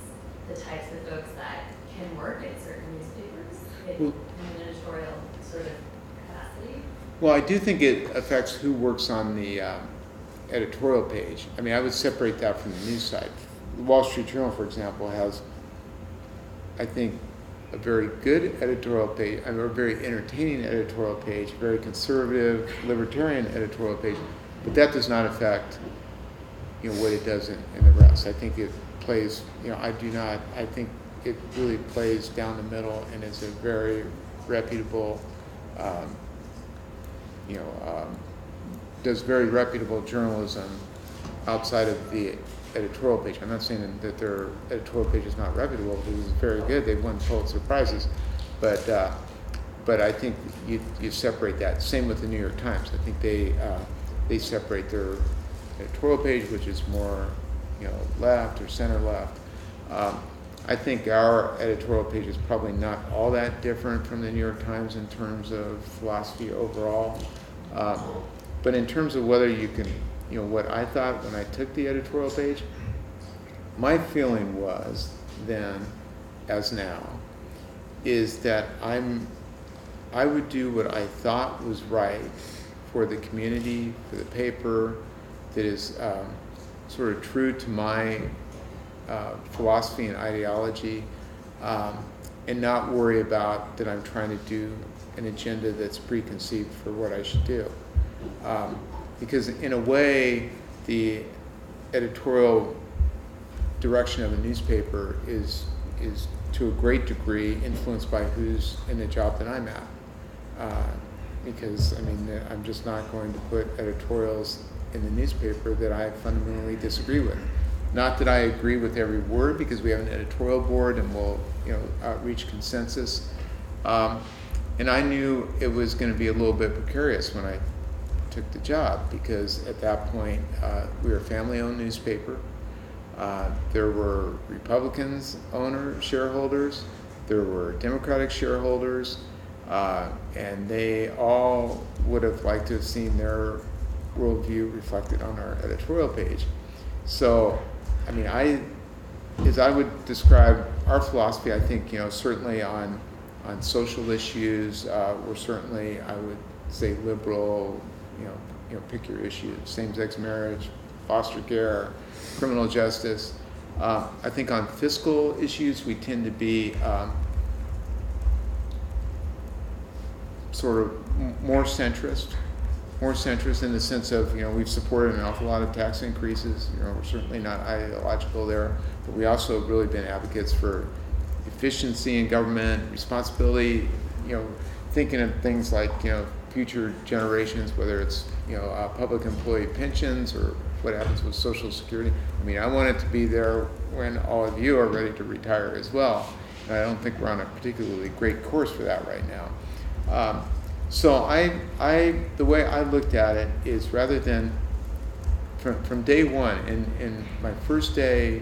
Speaker 2: the types of folks that can work at certain newspapers in an editorial sort of capacity?
Speaker 1: Well, I do think it affects who works on the editorial page. I mean, I would separate that from the news side. The Wall Street Journal, for example, has, I think, a very good editorial page, a very entertaining editorial page, a very conservative, libertarian editorial page, but that does not affect, what it does in the rest. I think it plays, I think it really plays down the middle and is a very reputable, does very reputable journalism outside of the editorial page. I'm not saying that their editorial page is not reputable, because it's very good. They've won Pulitzer Prizes, but I think you separate that. Same with the New York Times. I think they separate their editorial page, which is more left or center left. I think our editorial page is probably not all that different from the New York Times in terms of philosophy overall. But in terms of whether you can, what I thought when I took the editorial page, my feeling was then, as now, is that I would do what I thought was right for the community, for the paper, that is sort of true to my philosophy and ideology, and not worry about that I'm trying to do an agenda that's preconceived for what I should do. Because in a way, the editorial direction of a newspaper is to a great degree influenced by who's in the job that I'm at. Because, I'm just not going to put editorials in the newspaper that I fundamentally disagree with. Not that I agree with every word, because we have an editorial board and we'll reach consensus. And I knew it was going to be a little bit precarious when I took the job, because at that point we were a family-owned newspaper. There were Republicans shareholders, there were Democratic shareholders, and they all would have liked to have seen their worldview reflected on our editorial page. So, as I would describe our philosophy, I think, certainly on social issues, we're certainly, I would say, liberal, pick your issues, same-sex marriage, foster care, criminal justice. I think on fiscal issues, we tend to be sort of more centrist in the sense of, we've supported an awful lot of tax increases. We're certainly not ideological there, but we also have really been advocates for efficiency in government, responsibility, thinking of things like, future generations, whether it's, public employee pensions or what happens with Social Security. I want it to be there when all of you are ready to retire as well. And I don't think we're on a particularly great course for that right now. So the way I looked at it is, rather than from day one, in my first day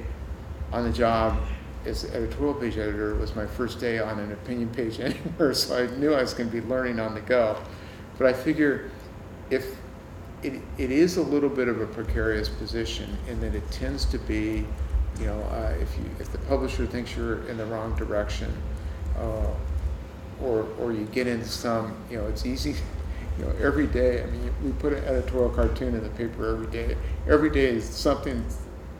Speaker 1: on the job as editorial page editor was my first day on an opinion page anywhere, so I knew I was going to be learning on the go. But I figure if it is a little bit of a precarious position in that it tends to be, if the publisher thinks you're in the wrong direction, or you get into some, it's easy, every day. We put an editorial cartoon in the paper every day. Every day is something.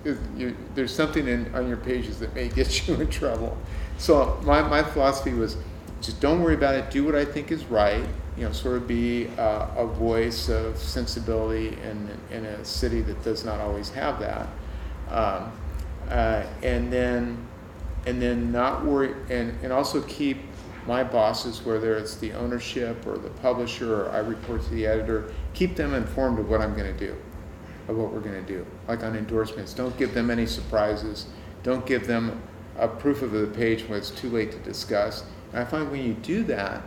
Speaker 1: There's something on your pages that may get you in trouble. So my philosophy was, just don't worry about it. Do what I think is right. Sort of be a voice of sensibility in a city that does not always have that. And then not worry, and also keep my bosses, whether it's the ownership or the publisher, or I report to the editor, keep them informed of what I'm going to do, of what we're going to do. Like on endorsements, don't give them any surprises. Don't give them a proof of the page when it's too late to discuss. And I find when you do that,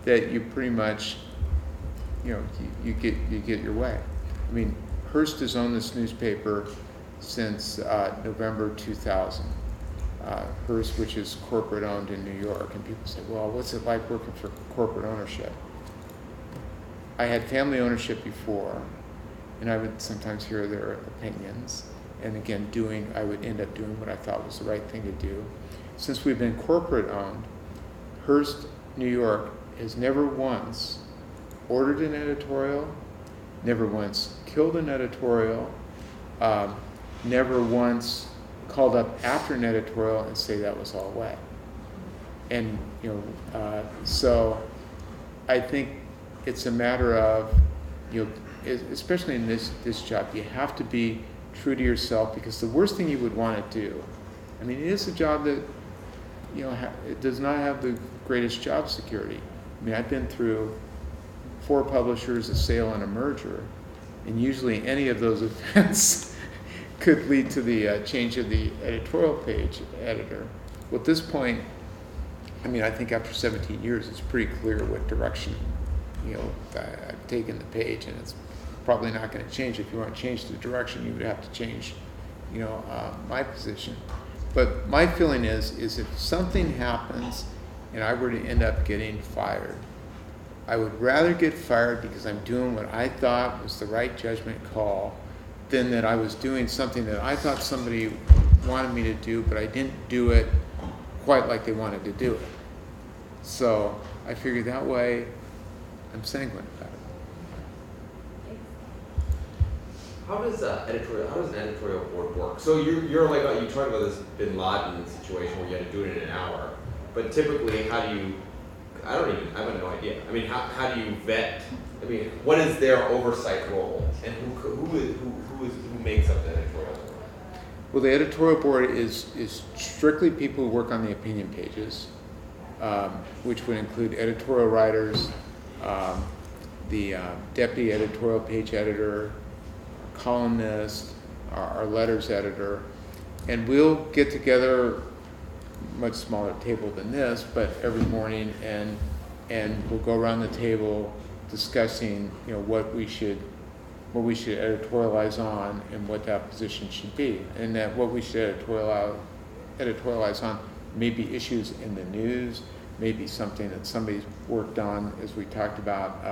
Speaker 1: that you pretty much, you get your way. I mean, Hearst has owned this newspaper since November 2000. Hearst, which is corporate owned in New York, and people say, well, what's it like working for corporate ownership? I had family ownership before, and I would sometimes hear their opinions, and again, I would end up doing what I thought was the right thing to do. Since we've been corporate owned, Hearst, New York has never once ordered an editorial, never once killed an editorial, never once called up after an editorial and say that was all wet. And so I think it's a matter of, especially in this job, you have to be true to yourself, because the worst thing you would want to do, I mean, it is a job that it does not have the greatest job security. I mean, I've been through 4 publishers, a sale, and a merger, and usually any of those events could lead to the change of the editorial page editor. Well, at this point, I mean, I think after 17 years, it's pretty clear what direction, I've taken the page, and it's probably not going to change. If you want to change the direction, you would have to change, my position. But my feeling is if something happens and I were to end up getting fired, I would rather get fired because I'm doing what I thought was the right judgment call than that I was doing something that I thought somebody wanted me to do, but I didn't do it quite like they wanted to do it. So I figured that way I'm sanguine about it.
Speaker 5: How does an editorial board work? So you're like, you talked about this Bin Laden situation where you had to do it in an hour, but typically how do you, I have no idea. I mean, how do you vet? I mean, what is their oversight role, and who makes up the editorial board?
Speaker 1: Well, the editorial board is strictly people who work on the opinion pages, which would include editorial writers, the deputy editorial page editor, columnist, our letters editor, and we'll get together, much smaller table than this, but every morning, and we'll go around the table discussing, what we should editorialize on and what that position should be, and that what we should editorialize on may be issues in the news, maybe something that somebody's worked on, as we talked about,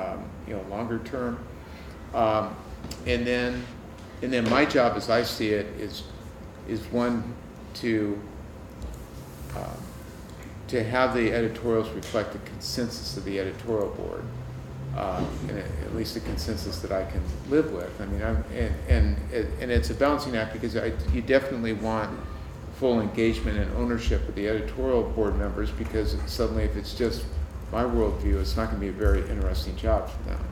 Speaker 1: longer term. And then my job, as I see it, is one to have the editorials reflect the consensus of the editorial board, and at least a consensus that I can live with. I mean, and it's a balancing act, because you definitely want full engagement and ownership of the editorial board members, because suddenly, if it's just my worldview, it's not going to be a very interesting job for them.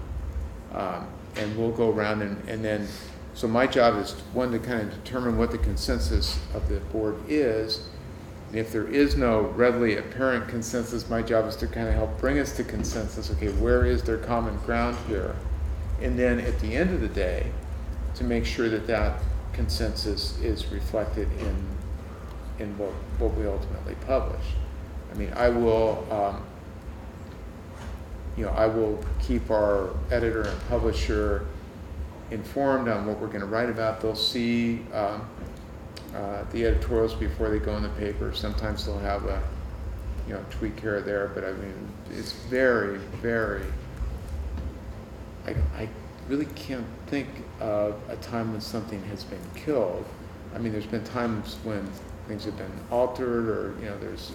Speaker 1: And we'll go around and then, so my job is one to kind of determine what the consensus of the board is. And if there is no readily apparent consensus, my job is to kind of help bring us to consensus. Okay, where is there common ground here? And then at the end of the day, to make sure that that consensus is reflected in what we ultimately publish. I mean, I will keep our editor and publisher informed on what we're going to write about. They'll see the editorials before they go in the paper. Sometimes they'll have a tweak here or there, but I mean, it's very, very, I really can't think of a time when something has been killed. I mean, there's been times when things have been altered, or there's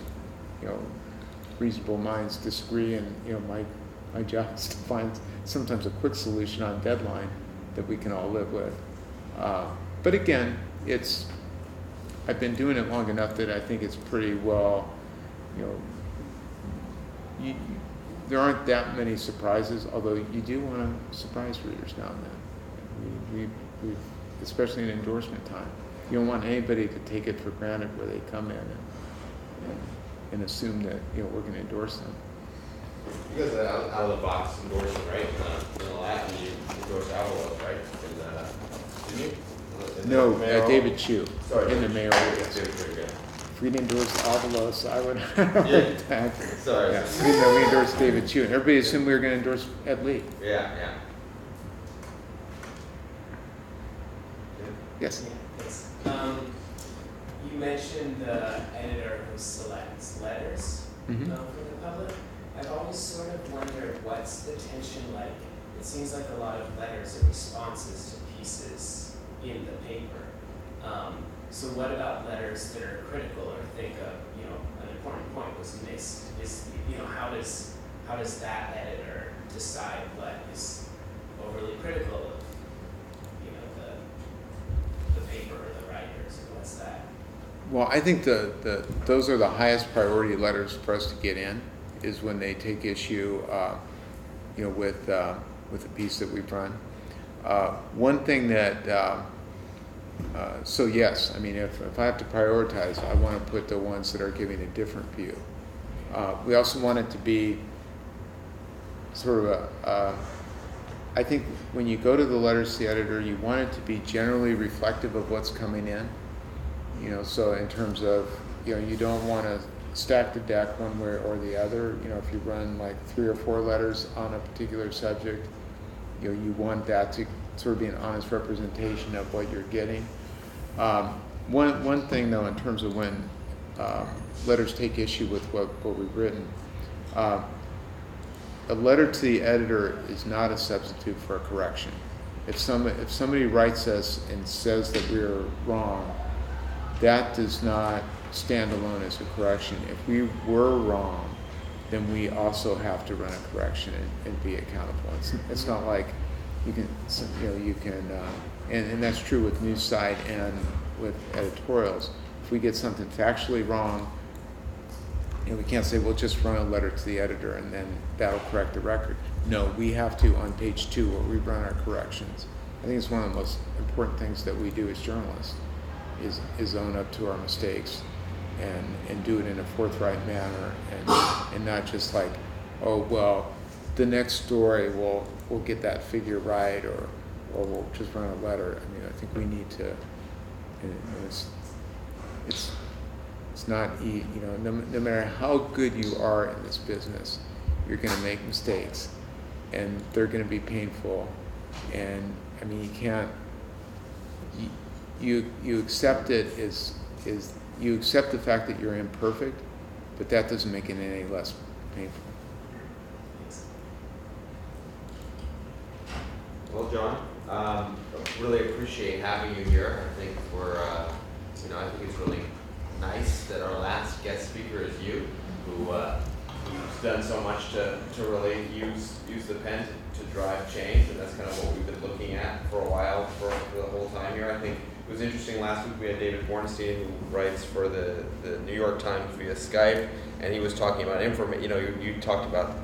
Speaker 1: reasonable minds disagree, and my job is to find sometimes a quick solution on deadline that we can all live with. But again, I've been doing it long enough that I think it's pretty well, there aren't that many surprises, although you do want to surprise readers now and then. We've, especially in endorsement time, you don't want anybody to take it for granted where they come in and assume that we're going to endorse them.
Speaker 5: You guys are out of the box endorsement, right? In the lab, you endorsed Alvarez, right? Didn't you?
Speaker 1: No, David Chu.
Speaker 5: Sorry,
Speaker 1: in the mayoral.
Speaker 5: David Chu, yeah.
Speaker 1: if we endorsed Avalos, I would
Speaker 5: Yeah.
Speaker 1: attack.
Speaker 5: Sorry.
Speaker 1: Yeah, we endorsed David Chu, and everybody assumed we were going to endorse Ed Lee.
Speaker 5: Yeah.
Speaker 1: Yes.
Speaker 4: Yeah, thanks. You mentioned the editor who selects letters
Speaker 1: Mhm.
Speaker 4: for the public. I've always sort of wondered what's the tension like. It seems like a lot of letters are responses to pieces in the paper. So what about letters that are critical or think an important point was missed? How does that editor decide what is overly critical of the paper or the writers, and what's that?
Speaker 1: Well, I think those are the highest priority letters for us to get in, is when they take issue, with the piece that we've run. One thing that, so yes, I mean, if I have to prioritize, I want to put the ones that are giving a different view. We also want it to be sort of I think when you go to the letters to the editor, you want it to be generally reflective of what's coming in. So in terms of, you don't want to stack the deck one way or the other. If you run like 3 or 4 letters on a particular subject, you want that to sort of be an honest representation of what you're getting. One thing though, in terms of when letters take issue with what we've written, a letter to the editor is not a substitute for a correction. If somebody writes us and says that we're wrong, that does not stand alone as a correction. If we were wrong, then we also have to run a correction and be accountable. It's not like you can, and that's true with news site and with editorials. If we get something factually wrong, we can't say, well, just run a letter to the editor and then that'll correct the record. No, we have to, on page 2, where we run our corrections. I think it's one of the most important things that we do as journalists, is own up to our mistakes and do it in a forthright manner, and not just like, oh, well, the next story we'll get that figure right, or we'll just run a letter. I mean, I think we need to, and it's not, no matter how good you are in this business, you're going to make mistakes, and they're going to be painful. And I mean, you can't, you accept it you accept the fact that you're imperfect, but that doesn't make it any less painful.
Speaker 5: Well, John, really appreciate having you here. I think I think it's really nice that our last guest speaker is you, who's done so much to really use the pen to drive change, and that's kind of what we've been looking at for a while, for the whole time here. I think it was interesting last week we had David Bornstein, who writes for the New York Times via Skype, and he was talking about information. You talked about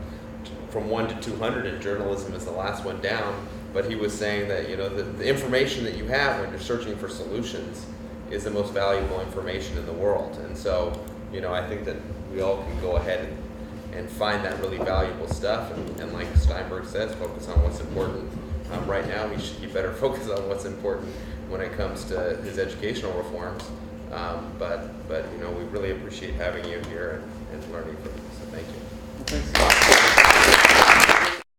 Speaker 5: from 1 to 200 in journalism is the last one down, but he was saying that the information that you have when you're searching for solutions is the most valuable information in the world. And so, I think that we all can go ahead and find that really valuable stuff, and like Steinberg says, focus on what's important. Right now, he better focus on what's important when it comes to his educational reforms. But we really appreciate having you here and learning from you. So thank you.
Speaker 1: Thanks.